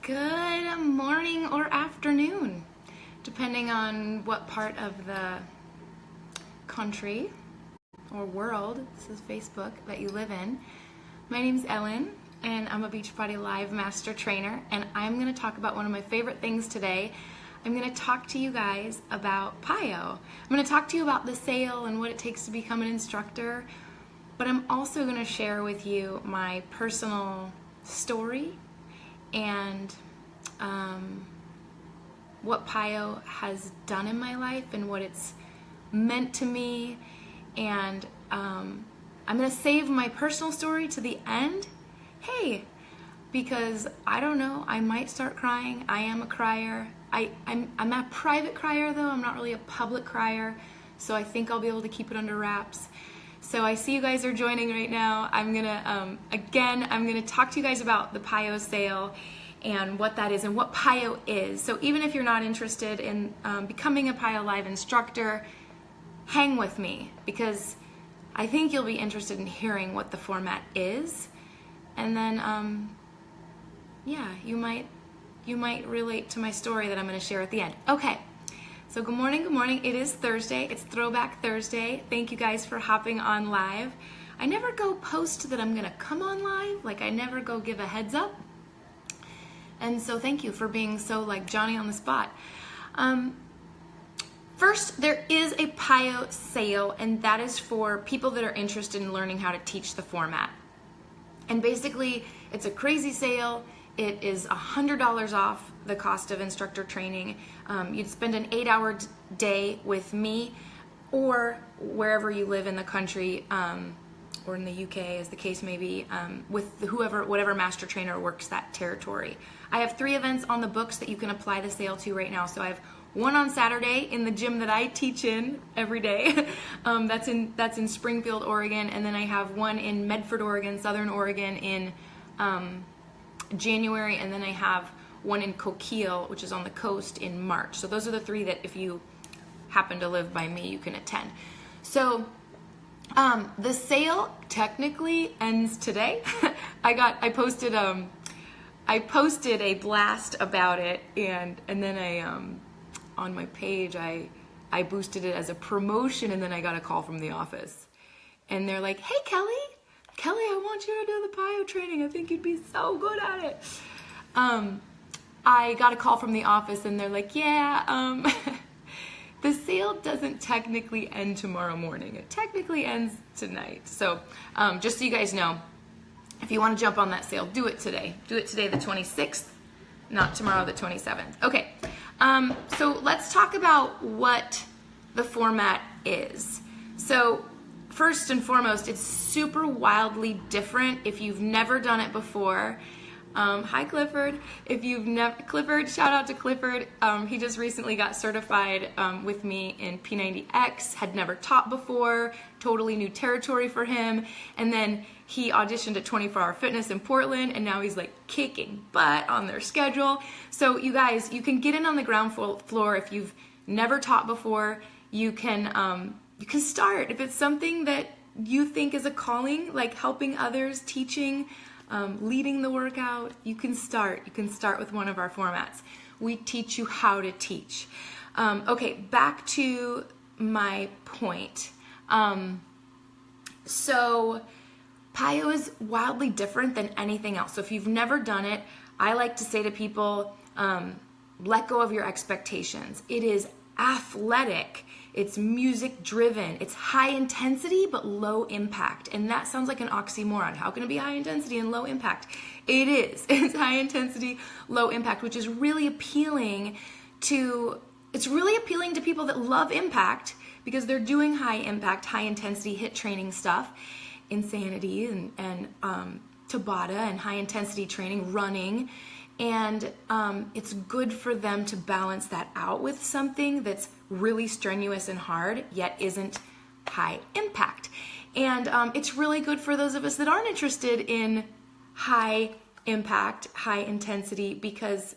Good morning or afternoon, depending on what part of the country or world, this is Facebook, that you live in. My name's Ellen, and I'm a Beachbody Live Master Trainer, and I'm going to talk about one of my favorite things today. I'm going to talk to you guys about PiYo. I'm going to talk to you about the sale and what it takes to become an instructor, but I'm also going to share with you my personal story and what PiYo has done in my life and what it's meant to me. And I'm going to save my personal story to the end. Hey, because I don't know, I might start crying. I am a crier. I'm a private crier though. I'm not really a public crier, so I think I'll be able to keep it under wraps. So I see you guys are joining right now. I'm gonna talk to you guys about the PiYo sale and what that is and what PiYo is. So even if you're not interested in becoming a PiYo Live instructor, hang with me, because I think you'll be interested in hearing what the format is, and then yeah, you might relate to my story that I'm going to share at the end. Okay. So good morning. It is Thursday. It's Throwback Thursday. Thank you guys for hopping on live. I never go post that I'm going to come on live. Like, I never go give a heads up. And so thank you for being so like Johnny on the spot. First, there is a PiYo sale, and that is for people that are interested in learning how to teach the format. And basically, it's a crazy sale. It is $100 off the cost of instructor training. You'd spend an 8-hour day with me, or wherever you live in the country, or in the UK, as the case may be, with whatever master trainer works that territory. I have 3 events on the books that you can apply the sale to right now. So I have one on Saturday in the gym that I teach in every day. That's in Springfield, Oregon, and then I have one in Medford, Oregon, Southern Oregon in January, and then I have one in Coquille, which is on the coast, in March. So those are the 3 that if you happen to live by me, you can attend. So the sale technically ends today. I posted a blast about it, and then on my page I boosted it as a promotion, and then I got a call from the office, and they're like, "Hey Kelly, I want you to do the PiYo training. I think you'd be so good at it." I got a call from the office, and they're like, "Yeah, the sale doesn't technically end tomorrow morning. It technically ends tonight." So just so you guys know, if you want to jump on that sale, do it today. Do it today, the 26th, not tomorrow, the 27th. Okay, so let's talk about what the format is. So first and foremost, it's super wildly different if you've never done it before. Hi Clifford. Clifford, shout out to Clifford. He just recently got certified with me in P90X, had never taught before, totally new territory for him. And then he auditioned at 24 Hour Fitness in Portland, and now he's like kicking butt on their schedule. So you guys, you can get in on the ground floor if you've never taught before. You can start. If it's something that you think is a calling, like helping others, teaching, leading the workout, you can start. You can start with one of our formats. We teach you how to teach. Okay, back to my point. So PiYo is wildly different than anything else. So if you've never done it, I like to say to people, let go of your expectations. It is athletic. It's music driven. It's high intensity but low impact. And that sounds like an oxymoron. How can it be high intensity and low impact? It is. It's high intensity, low impact, which is really appealing to people that love impact, because they're doing high impact, high intensity HIIT training stuff, Insanity and Tabata and high intensity training, running. And it's good for them to balance that out with something that's really strenuous and hard, yet isn't high impact. And it's really good for those of us that aren't interested in high impact, high intensity, because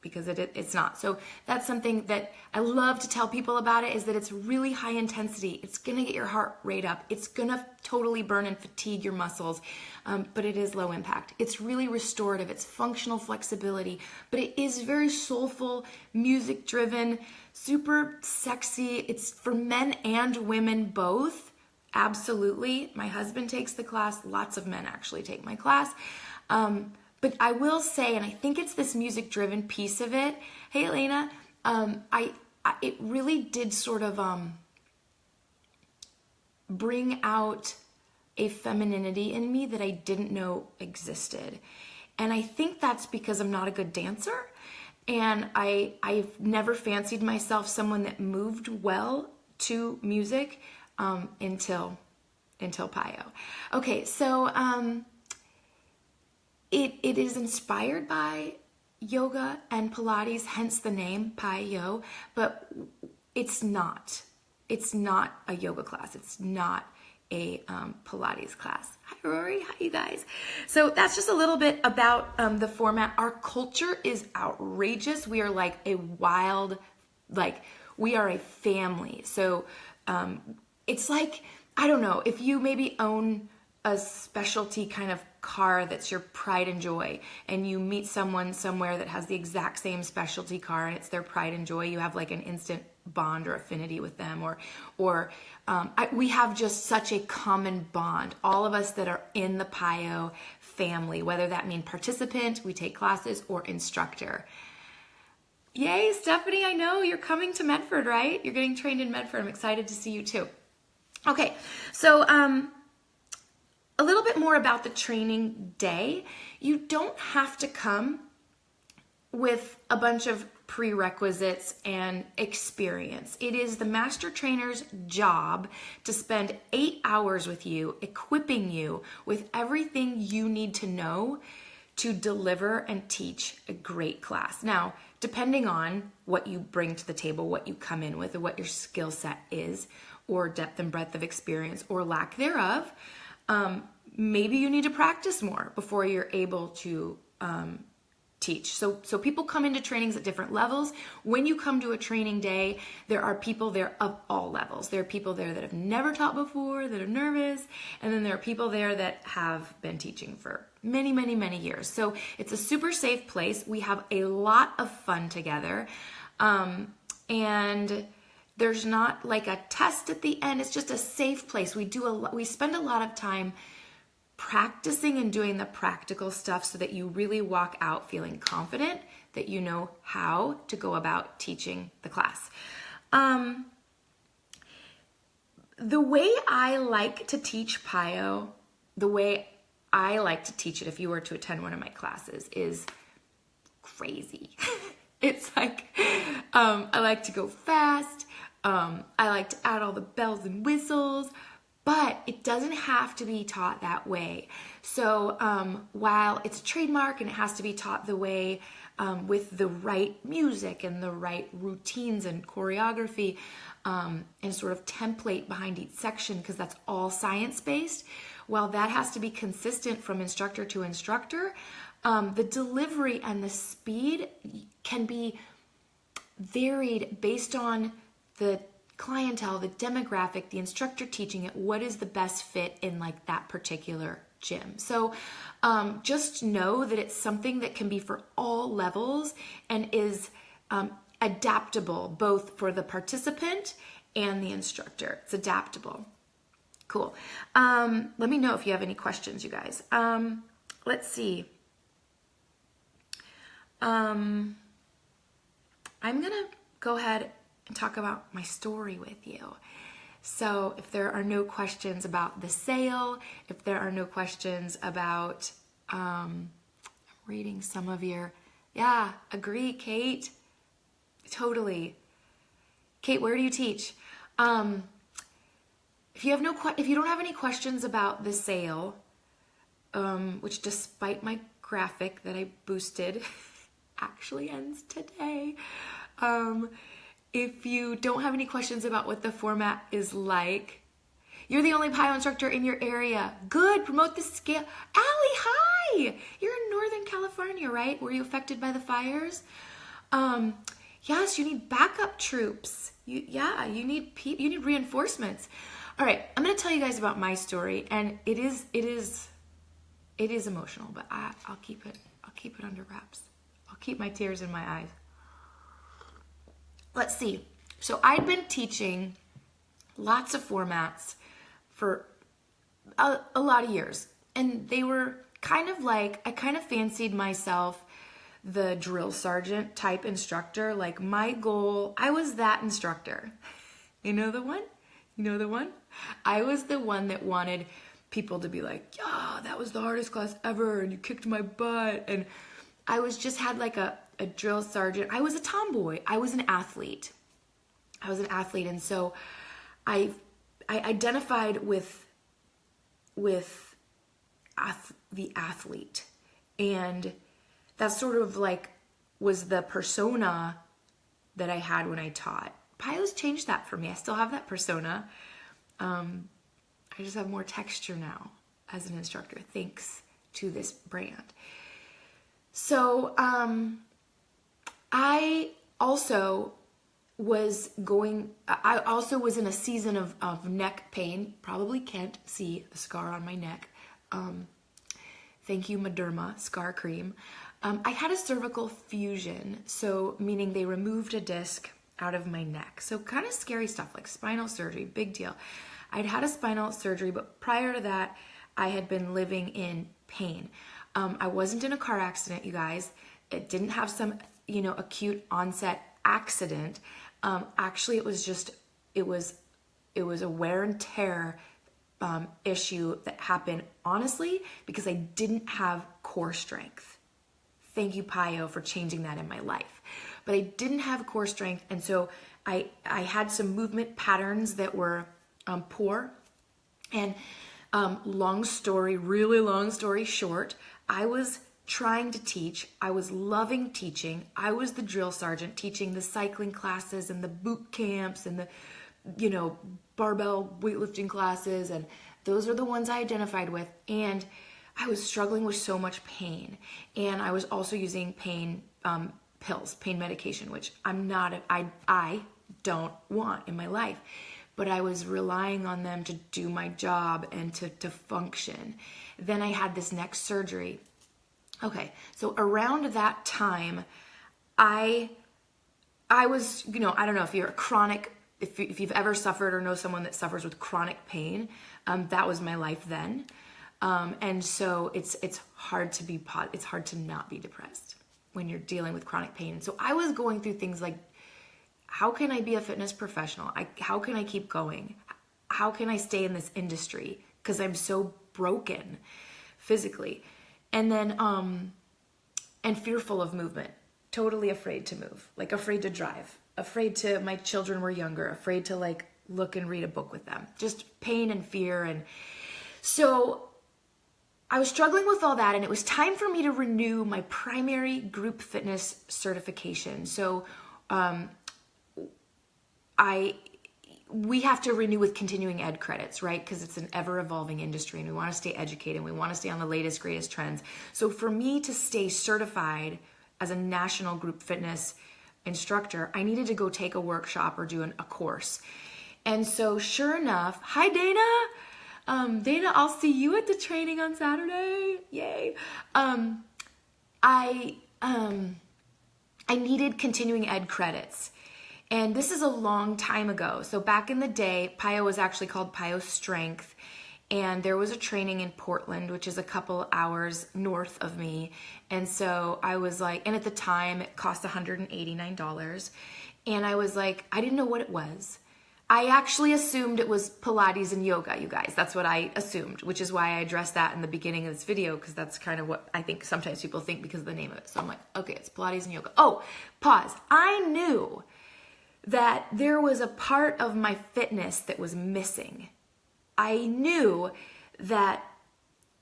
because it's not. So that's something that I love to tell people about it, is that it's really high intensity. It's gonna get your heart rate up. It's gonna totally burn and fatigue your muscles, but it is low impact. It's really restorative. It's functional flexibility, but it is very soulful, music driven, super sexy. It's for men and women both. Absolutely. My husband takes the class. Lots of men actually take my class. But I will say, and I think it's this music-driven piece of it. Hey, Elena, it really did sort of bring out a femininity in me that I didn't know existed. And I think that's because I'm not a good dancer, and I've never fancied myself someone that moved well to music until PiYo. Okay, so It is inspired by yoga and Pilates, hence the name PiYo, but it's not. It's not a yoga class. It's not a Pilates class. Hi, Rory. Hi, you guys. So that's just a little bit about the format. Our culture is outrageous. We are like a wild, we are a family. So it's like, I don't know, if you maybe own a specialty kind of car that's your pride and joy, and you meet someone somewhere that has the exact same specialty car and it's their pride and joy, you have like an instant bond or affinity with them, or we have just such a common bond, all of us that are in the PiYo family, whether that mean participant, we take classes, or instructor. Yay, Stephanie, I know you're coming to Medford, right? You're getting trained in Medford. I'm excited to see you too. Okay, so a little bit more about the training day. You don't have to come with a bunch of prerequisites and experience. It is the master trainer's job to spend 8 hours with you, equipping you with everything you need to know to deliver and teach a great class. Now, depending on what you bring to the table, what you come in with, or what your skill set is, or depth and breadth of experience, or lack thereof, maybe you need to practice more before you're able to teach. So people come into trainings at different levels. When you come to a training day, there are people there of all levels. There are people there that have never taught before, that are nervous, and then there are people there that have been teaching for many, many, many years. So it's a super safe place. We have a lot of fun together, and there's not like a test at the end. It's just a safe place. We spend a lot of time practicing and doing the practical stuff so that you really walk out feeling confident that you know how to go about teaching the class. The way I like to teach PiYo, the way I like to teach it if you were to attend one of my classes, is crazy. It's like, I like to go fast. I like to add all the bells and whistles, but it doesn't have to be taught that way. So while it's a trademark and it has to be taught the way with the right music and the right routines and choreography and sort of template behind each section, because that's all science-based, while that has to be consistent from instructor to instructor, the delivery and the speed can be varied based on the clientele, the demographic, the instructor teaching it, what is the best fit in like that particular gym. So just know that it's something that can be for all levels and is adaptable both for the participant and the instructor. It's adaptable. Cool. Let me know if you have any questions, you guys. Let's see. I'm gonna go ahead and talk about my story with you. So if there are no questions about the sale, if there are no questions about, I'm reading some of your, yeah, agree, Kate, totally. Kate, where do you teach? If you don't have any questions about the sale, which despite my graphic that I boosted actually ends today, if you don't have any questions about what the format is like, you're the only PiYo instructor in your area. Good, promote the scale. Allie, hi! You're in Northern California, right? Were you affected by the fires? Yes, you need backup troops. You need reinforcements. All right, I'm going to tell you guys about my story, and it is emotional, but I'll keep it under wraps. I'll keep my tears in my eyes. Let's see. So I'd been teaching lots of formats for a lot of years, and they were kind of like, I kind of fancied myself the drill sergeant type instructor. Like my goal, I was that instructor. You know the one? I was the one that wanted people to be like, yeah, that was the hardest class ever, and you kicked my butt. And I had like a drill sergeant. I was a tomboy. I was an athlete. And so I identified with the athlete, and that sort of like was the persona that I had when I taught. PiYo's changed that for me. I still have that persona. I just have more texture now as an instructor, thanks to this brand. So I also was in a season of neck pain. Probably can't see the scar on my neck. Thank you, Mederma Scar Cream. I had a cervical fusion, so meaning they removed a disc out of my neck. So kind of scary stuff, like spinal surgery, big deal. I'd had a spinal surgery, but prior to that, I had been living in pain. I wasn't in a car accident, you guys. It didn't have some, acute onset accident. Actually, it was a wear and tear issue that happened, honestly, because I didn't have core strength. Thank you, PiYo, for changing that in my life. But I didn't have core strength, and so I had some movement patterns that were poor. And really long story short, I was trying to teach. I was loving teaching. I was the drill sergeant teaching the cycling classes and the boot camps and the, barbell weightlifting classes. And those are the ones I identified with. And I was struggling with so much pain. And I was also using pain pills, pain medication, which I don't want in my life. But I was relying on them to do my job and to function. Then I had this neck surgery. Okay, so around that time, I was, I don't know if you're a chronic, if you've ever suffered or know someone that suffers with chronic pain, that was my life then. And so it's hard to not be depressed when you're dealing with chronic pain. So I was going through things like, how can I be a fitness professional? How can I keep going? How can I stay in this industry? Because I'm so broken physically. And then, and fearful of movement, totally afraid to move, like afraid to drive, my children were younger, afraid to like look and read a book with them, just pain and fear. And so I was struggling with all that, and it was time for me to renew my primary group fitness certification. So, we have to renew with continuing ed credits, right? Because it's an ever-evolving industry, and we want to stay educated, and we want to stay on the latest, greatest trends. So for me to stay certified as a national group fitness instructor, I needed to go take a workshop or do a course. And so sure enough, hi Dana. Dana, I'll see you at the training on Saturday. Yay. I needed continuing ed credits. And this is a long time ago. So back in the day, PiYo was actually called PiYo Strength. And there was a training in Portland, which is a couple hours north of me. And so I was like, and at the time it cost $189. And I was like, I didn't know what it was. I actually assumed it was Pilates and yoga, you guys. That's what I assumed, which is why I addressed that in the beginning of this video, because that's kind of what I think sometimes people think because of the name of it. So I'm like, okay, it's Pilates and yoga. Oh, pause. I knew that there was a part of my fitness that was missing. I knew that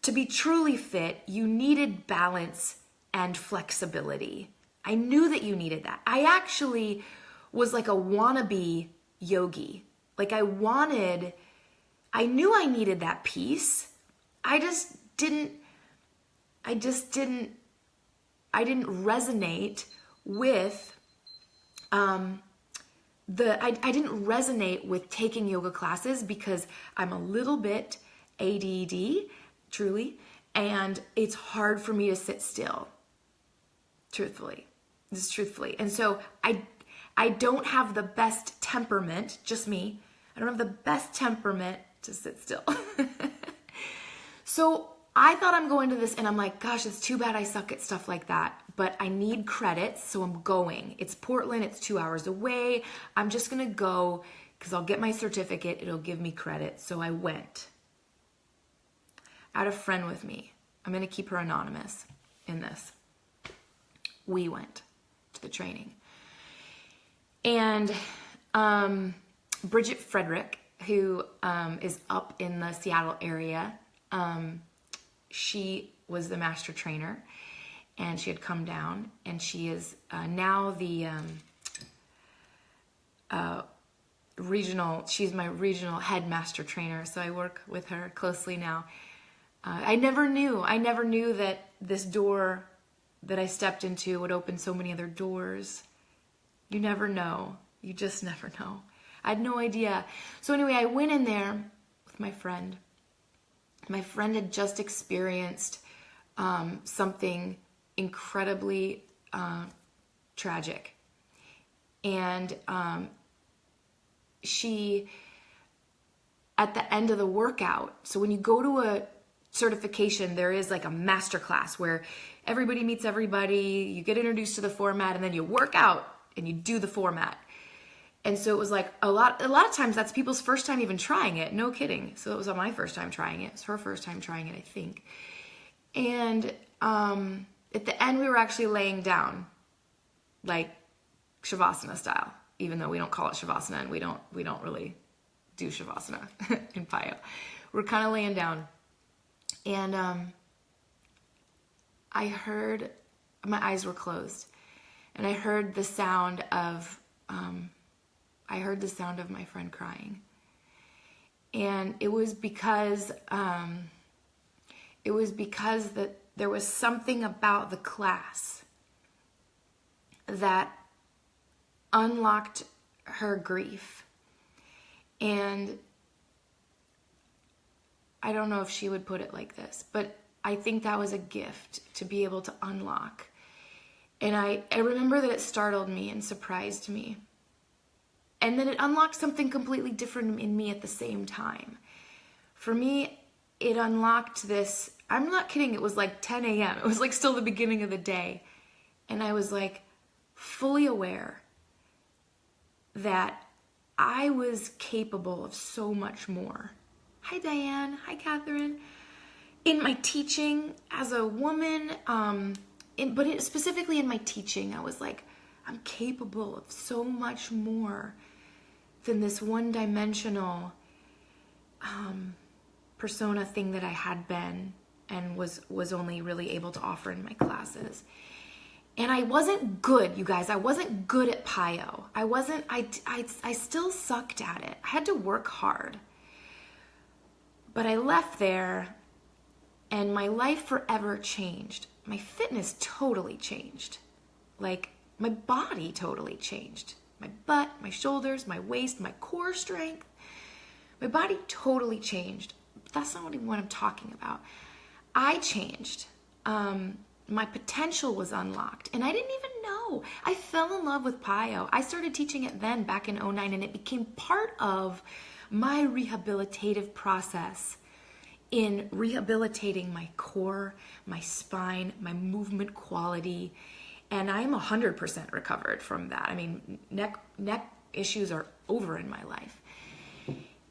to be truly fit, you needed balance and flexibility. I knew that you needed that. I actually was like a wannabe yogi. Like I knew I needed that piece. I didn't resonate with I didn't resonate with taking yoga classes because I'm a little bit ADD, truly, and it's hard for me to sit still, truthfully. And so I don't have the best temperament, just me. I don't have the best temperament to sit still. So I thought I'm going to this and I'm like, gosh, it's too bad I suck at stuff like that, but I need credits, so I'm going. It's Portland, it's 2 hours away. I'm just gonna go because I'll get my certificate, it'll give me credit. So I went. I had a friend with me. I'm gonna keep her anonymous in this. We went to the training. And Bridget Frederick, who is up in the Seattle area, she was the master trainer, and she had come down, and she is now the she's my regional head master trainer, so I work with her closely now. I never knew that this door that I stepped into would open so many other doors. You never know. You just never know. I had no idea. So anyway, I went in there with my friend. My friend had just experienced something incredibly tragic. And she, at the end of the workout, so when you go to a certification, there is like a master class where everybody meets everybody, you get introduced to the format, and then you work out and you do the format. And so it was like a lot of times that's people's first time even trying it. No kidding. So it was my first time trying it. It was her first time trying it, I think. And at the end, we were actually laying down, like Shavasana style, even though we don't call it Shavasana and we don't really do Shavasana in PiYo. We're kind of laying down. And I heard, my eyes were closed, and I heard the sound of my friend crying. And it was because that there was something about the class that unlocked her grief. And I don't know if she would put it like this, but I think that was a gift to be able to unlock. And I remember that it startled me and surprised me. And then it unlocked something completely different in me at the same time. For me, it unlocked this, I'm not kidding, it was like 10 a.m. It was like still the beginning of the day. And I was like fully aware that I was capable of so much more. Hi, Diane. Hi, Catherine. In my teaching as a woman, specifically in my teaching, I was like, I'm capable of so much more than this one-dimensional persona thing that I had been and was only really able to offer in my classes. And I wasn't good, you guys. I wasn't good at PiYo. I still sucked at it. I had to work hard. But I left there and my life forever changed. My fitness totally changed. Like, my body totally changed. My butt, my shoulders, my waist, my core strength. My body totally changed. But that's not what I'm talking about. I changed. My potential was unlocked. And I didn't even know. I fell in love with PiYo. I started teaching it then, back in 2009, and it became part of my rehabilitative process in rehabilitating my core, my spine, my movement quality. And I'm 100% recovered from that. I mean, neck issues are over in my life.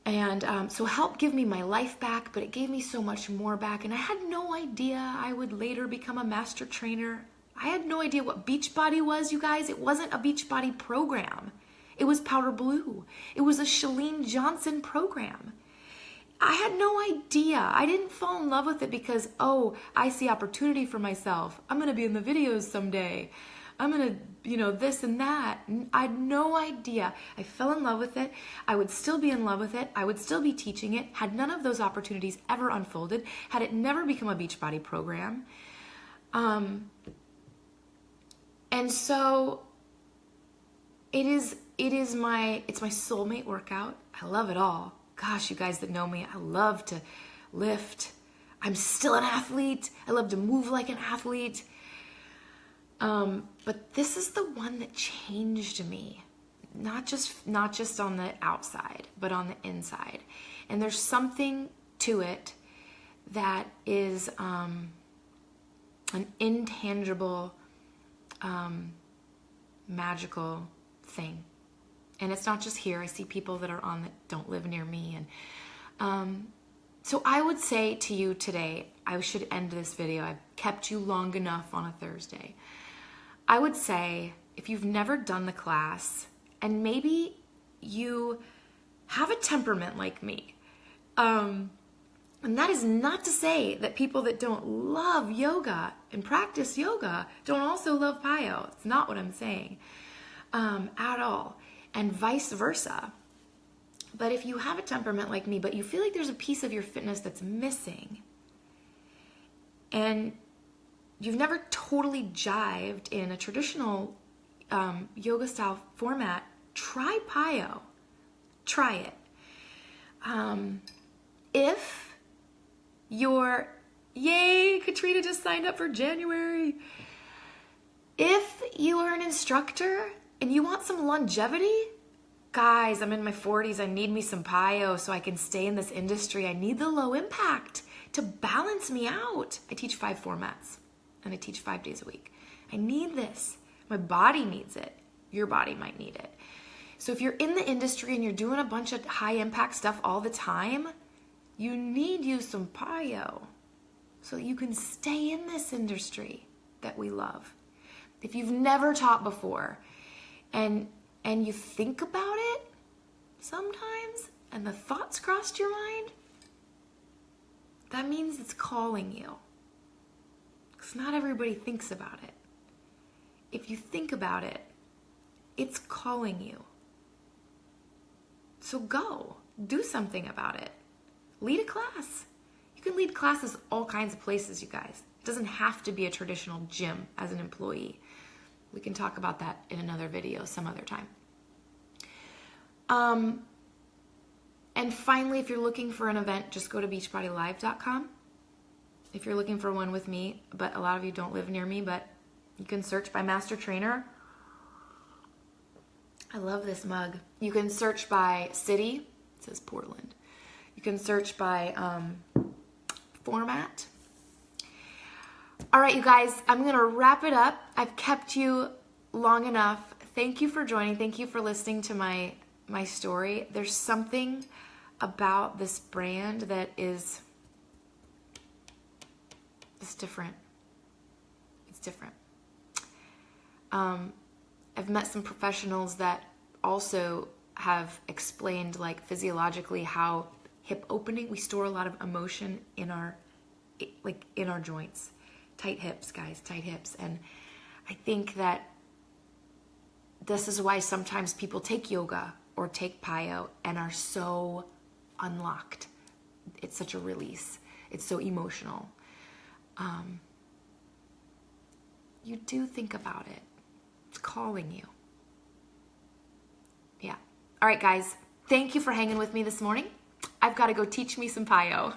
And so help give me my life back, but it gave me so much more back. And I had no idea I would later become a master trainer. I had no idea what Beachbody was, you guys. It wasn't a Beachbody program. It was Powder Blue. It was a Chalene Johnson program. I had no idea. I didn't fall in love with it because, oh, I see opportunity for myself. I'm going to be in the videos someday. I'm going to, this and that. I had no idea. I fell in love with it. I would still be in love with it. I would still be teaching it. Had none of those opportunities ever unfolded, had it never become a Beachbody program. And And so it's my soulmate workout. I love it all. Gosh, you guys that know me, I love to lift. I'm still an athlete. I love to move like an athlete. But this is the one that changed me. Not just on the outside, but on the inside. And there's something to it that is an intangible, magical thing. And it's not just here. I see people that are on that don't live near me. And so I would say to you today, I should end this video. I've kept you long enough on a Thursday. I would say, if you've never done the class, and maybe you have a temperament like me, and that is not to say that people that don't love yoga and practice yoga don't also love PiYo. It's not what I'm saying at all, and vice versa. But if you have a temperament like me, but you feel like there's a piece of your fitness that's missing, and you've never totally jived in a traditional yoga style format, try PiYo. Try it. If you're, yay, Katrina just signed up for January. If you are an instructor and you want some longevity, guys, I'm in my 40s. I need me some PiYo so I can stay in this industry. I need the low impact to balance me out. I teach 5 formats and I teach 5 days a week. I need this. My body needs it. Your body might need it. So if you're in the industry and you're doing a bunch of high impact stuff all the time, you need you some PiYo so that you can stay in this industry that we love. If you've never taught before and you think about it sometimes and the thoughts crossed your mind, that means it's calling you. Because not everybody thinks about it. If you think about it, it's calling you. So go, do something about it. Lead a class. You can lead classes all kinds of places, you guys. It doesn't have to be a traditional gym as an employee. We can talk about that in another video some other time. And finally, if you're looking for an event, just go to beachbodylive.com. If you're looking for one with me, but a lot of you don't live near me, but you can search by Master Trainer. I love this mug. You can search by city. It says Portland. You can search by format. All right, you guys, I'm going to wrap it up. I've kept you long enough. Thank you for joining. Thank you for listening to my story. There's something about this brand that is different. It's different. I've met some professionals that also have explained, like, physiologically how hip opening, we store a lot of emotion in our joints. Tight hips, guys, tight hips. And I think that this is why sometimes people take yoga or take PiYo and are so unlocked. It's such a release. It's so emotional. You do think about it. It's calling you. Yeah. All right, guys. Thank you for hanging with me this morning. I've got to go teach me some PiYo.